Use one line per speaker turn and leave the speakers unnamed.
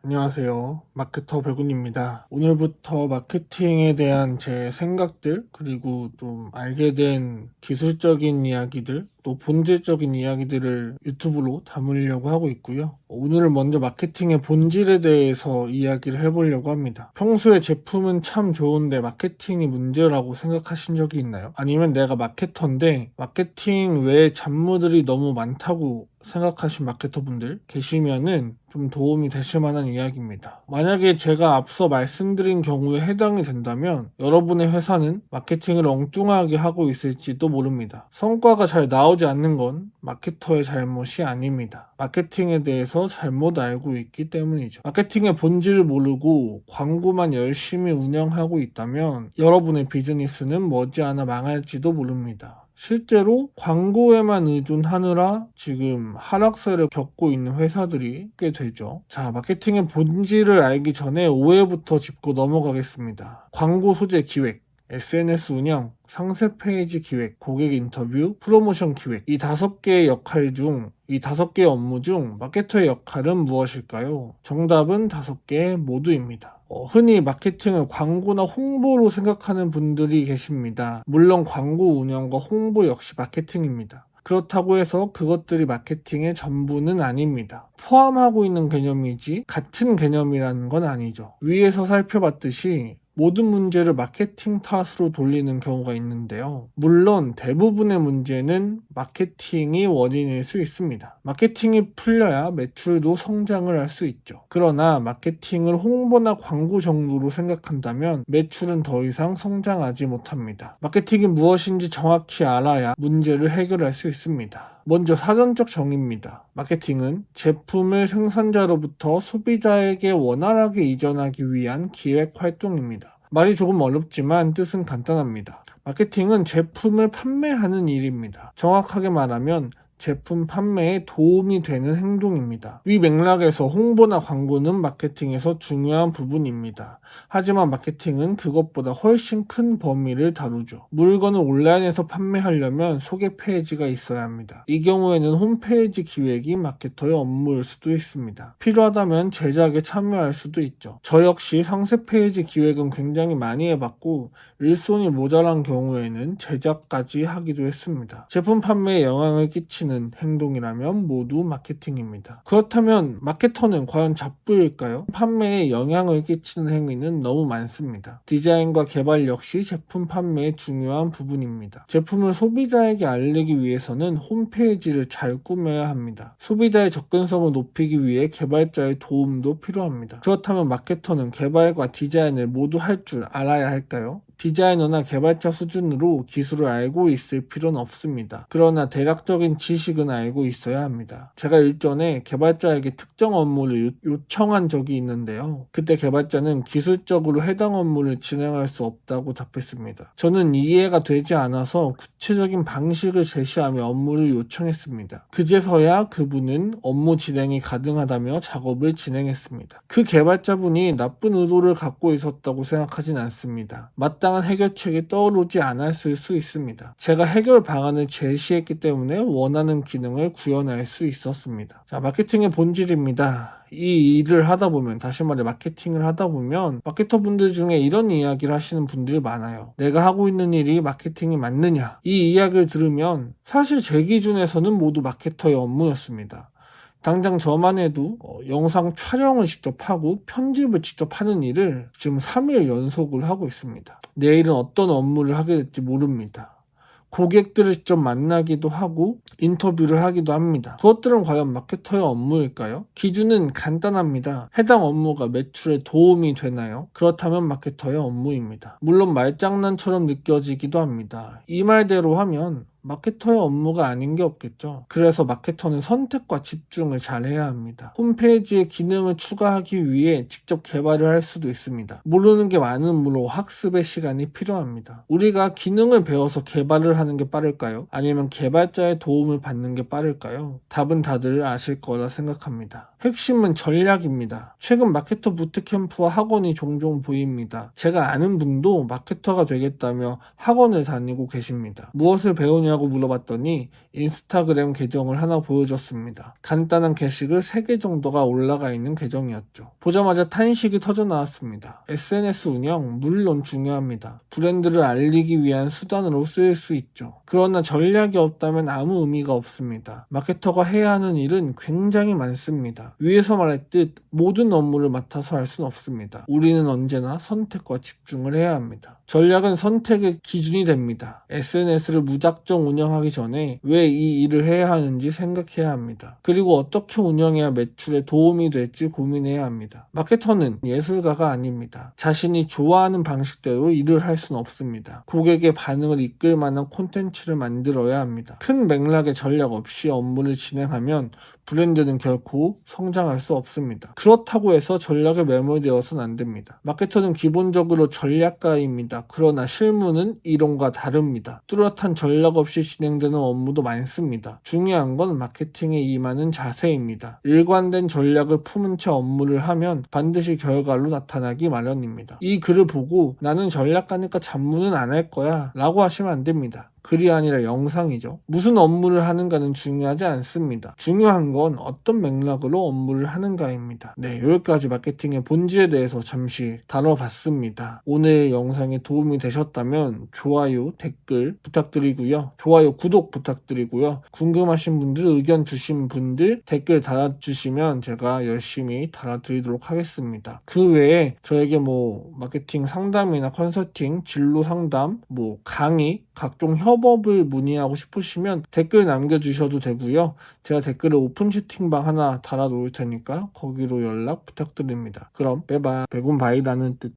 안녕하세요. 마케터 백운입니다. 오늘부터 마케팅에 대한 제 생각들, 그리고 좀 알게 된 기술적인 이야기들, 또 본질적인 이야기들을 유튜브로 담으려고 하고 있고요. 오늘은 먼저 마케팅의 본질에 대해서 이야기를 해보려고 합니다. 평소에 제품은 참 좋은데 마케팅이 문제라고 생각하신 적이 있나요? 아니면 내가 마케터인데 마케팅 외에 잡무들이 너무 많다고 생각하신 마케터분들 계시면은 좀 도움이 되실 만한 이야기입니다. 만약에 제가 앞서 말씀드린 경우에 해당이 된다면 여러분의 회사는 마케팅을 엉뚱하게 하고 있을지도 모릅니다. 성과가 잘 나오지 않는 건 마케터의 잘못이 아닙니다. 마케팅에 대해서 잘못 알고 있기 때문이죠. 마케팅의 본질을 모르고 광고만 열심히 운영하고 있다면 여러분의 비즈니스는 머지않아 망할지도 모릅니다. 실제로 광고에만 의존하느라 지금 하락세를 겪고 있는 회사들이 꽤 되죠. 자, 마케팅의 본질을 알기 전에 오해부터 짚고 넘어가겠습니다. 광고 소재 기획, SNS 운영, 상세 페이지 기획, 고객 인터뷰, 프로모션 기획, 이 5개의 역할 중 이 5개의 업무 중 마케터의 역할은 무엇일까요? 정답은 5개 모두입니다. 흔히 마케팅을 광고나 홍보로 생각하는 분들이 계십니다. 물론 광고 운영과 홍보 역시 마케팅입니다. 그렇다고 해서 그것들이 마케팅의 전부는 아닙니다. 포함하고 있는 개념이지 같은 개념이라는 건 아니죠. 위에서 살펴봤듯이 모든 문제를 마케팅 탓으로 돌리는 경우가 있는데요. 물론 대부분의 문제는 마케팅이 원인일 수 있습니다. 마케팅이 풀려야 매출도 성장을 할 수 있죠. 그러나 마케팅을 홍보나 광고 정도로 생각한다면 매출은 더 이상 성장하지 못합니다. 마케팅이 무엇인지 정확히 알아야 문제를 해결할 수 있습니다. 먼저 사전적 정의입니다. 마케팅은 제품을 생산자로부터 소비자에게 원활하게 이전하기 위한 기획 활동입니다. 말이 조금 어렵지만 뜻은 간단합니다. 마케팅은 제품을 판매하는 일입니다. 정확하게 말하면 제품 판매에 도움이 되는 행동입니다. 위 맥락에서 홍보나 광고는 마케팅에서 중요한 부분입니다. 하지만 마케팅은 그것보다 훨씬 큰 범위를 다루죠. 물건을 온라인에서 판매하려면 소개 페이지가 있어야 합니다. 이 경우에는 홈페이지 기획이 마케터의 업무일 수도 있습니다. 필요하다면 제작에 참여할 수도 있죠. 저 역시 상세 페이지 기획은 굉장히 많이 해봤고 일손이 모자란 경우에는 제작까지 하기도 했습니다. 제품 판매에 영향을 끼치는 행동이라면 모두 마케팅입니다. 그렇다면 마케터는 과연 잡부일까요? 판매에 영향을 끼치는 행위는 너무 많습니다. 디자인과 개발 역시 제품 판매의 중요한 부분입니다. 제품을 소비자에게 알리기 위해서는 홈페이지를 잘 꾸며야 합니다. 소비자의 접근성을 높이기 위해 개발자의 도움도 필요합니다. 그렇다면 마케터는 개발과 디자인을 모두 할 줄 알아야 할까요? 디자이너나 개발자 수준으로 기술을 알고 있을 필요는 없습니다. 그러나 대략적인 지식은 알고 있어야 합니다. 제가 일전에 개발자에게 특정 업무를 요청한 적이 있는데요. 그때 개발자는 기술적으로 해당 업무를 진행할 수 없다고 답했습니다. 저는 이해가 되지 않아서 구체적인 방식을 제시하며 업무를 요청했습니다. 그제서야 그분은 업무 진행이 가능하다며 작업을 진행했습니다. 그 개발자분이 나쁜 의도를 갖고 있었다고 생각하진 않습니다. 마땅한 해결책이 떠오르지 않았을 수 있습니다. 제가 해결 방안을 제시했기 때문에 원하는 기능을 구현할 수 있었습니다. 자, 마케팅의 본질입니다. 이 일을 하다 보면, 다시 말해 마케팅을 하다 보면 마케터 분들 중에 이런 이야기를 하시는 분들이 많아요. 내가 하고 있는 일이 마케팅이 맞느냐? 이 이야기를 들으면 사실 제 기준에서는 모두 마케터의 업무였습니다. 당장 저만 해도 영상 촬영을 직접 하고 편집을 직접 하는 일을 지금 3일 연속을 하고 있습니다. 내일은 어떤 업무를 하게 될지 모릅니다. 고객들을 직접 만나기도 하고 인터뷰를 하기도 합니다. 그것들은 과연 마케터의 업무일까요? 기준은 간단합니다. 해당 업무가 매출에 도움이 되나요? 그렇다면 마케터의 업무입니다. 물론 말장난처럼 느껴지기도 합니다. 이 말대로 하면 마케터의 업무가 아닌 게 없겠죠. 그래서 마케터는 선택과 집중을 잘 해야 합니다. 홈페이지에 기능을 추가하기 위해 직접 개발을 할 수도 있습니다. 모르는 게 많으므로 학습의 시간이 필요합니다. 우리가 기능을 배워서 개발을 하는 게 빠를까요? 아니면 개발자의 도움을 받는 게 빠를까요? 답은 다들 아실 거라 생각합니다. 핵심은 전략입니다. 최근 마케터 부트캠프와 학원이 종종 보입니다. 제가 아는 분도 마케터가 되겠다며 학원을 다니고 계십니다. 무엇을 배우냐고 뭐냐고 물어봤더니 인스타그램 계정을 하나 보여줬습니다. 간단한 게시글 3개 정도가 올라가 있는 계정이었죠. 보자마자 탄식이 터져 나왔습니다. SNS 운영 물론 중요합니다. 브랜드를 알리기 위한 수단으로 쓰일 수 있죠. 그러나 전략이 없다면 아무 의미가 없습니다. 마케터가 해야 하는 일은 굉장히 많습니다. 위에서 말했듯 모든 업무를 맡아서 할 수는 없습니다. 우리는 언제나 선택과 집중을 해야 합니다. 전략은 선택의 기준이 됩니다. SNS를 무작정 운영하기 전에 왜 이 일을 해야 하는지 생각해야 합니다. 그리고 어떻게 운영해야 매출에 도움이 될지 고민해야 합니다. 마케터는 예술가가 아닙니다. 자신이 좋아하는 방식대로 일을 할 수는 없습니다. 고객의 반응을 이끌 만한 콘텐츠를 만들어야 합니다. 큰 맥락의 전략 없이 업무를 진행하면 브랜드는 결코 성장할 수 없습니다. 그렇다고 해서 전략에 매몰되어서는 안 됩니다. 마케터는 기본적으로 전략가입니다. 그러나 실무는 이론과 다릅니다. 뚜렷한 전략 없이 진행되는 업무도 많습니다. 중요한 건 마케팅에 임하는 자세입니다. 일관된 전략을 품은 채 업무를 하면 반드시 결과로 나타나기 마련입니다. 이 글을 보고 나는 전략가니까 잡무는 안 할 거야 라고 하시면 안 됩니다. 글이 아니라 영상이죠. 무슨 업무를 하는가는 중요하지 않습니다. 중요한 건 어떤 맥락으로 업무를 하는가입니다. 네, 여기까지 마케팅의 본질에 대해서 잠시 다뤄봤습니다. 오늘 영상이 도움이 되셨다면 좋아요, 댓글 부탁드리고요. 좋아요, 구독 부탁드리고요. 궁금하신 분들, 의견 주신 분들 댓글 달아주시면 제가 열심히 달아드리도록 하겠습니다. 그 외에 저에게 마케팅 상담이나 컨설팅, 진로 상담, 강의, 각종 협업을 문의하고 싶으시면 댓글 남겨주셔도 되고요. 제가 댓글에 오픈 채팅방 하나 달아놓을 테니까 거기로 연락 부탁드립니다. 그럼 빼봐. 백운바이라는 뜻.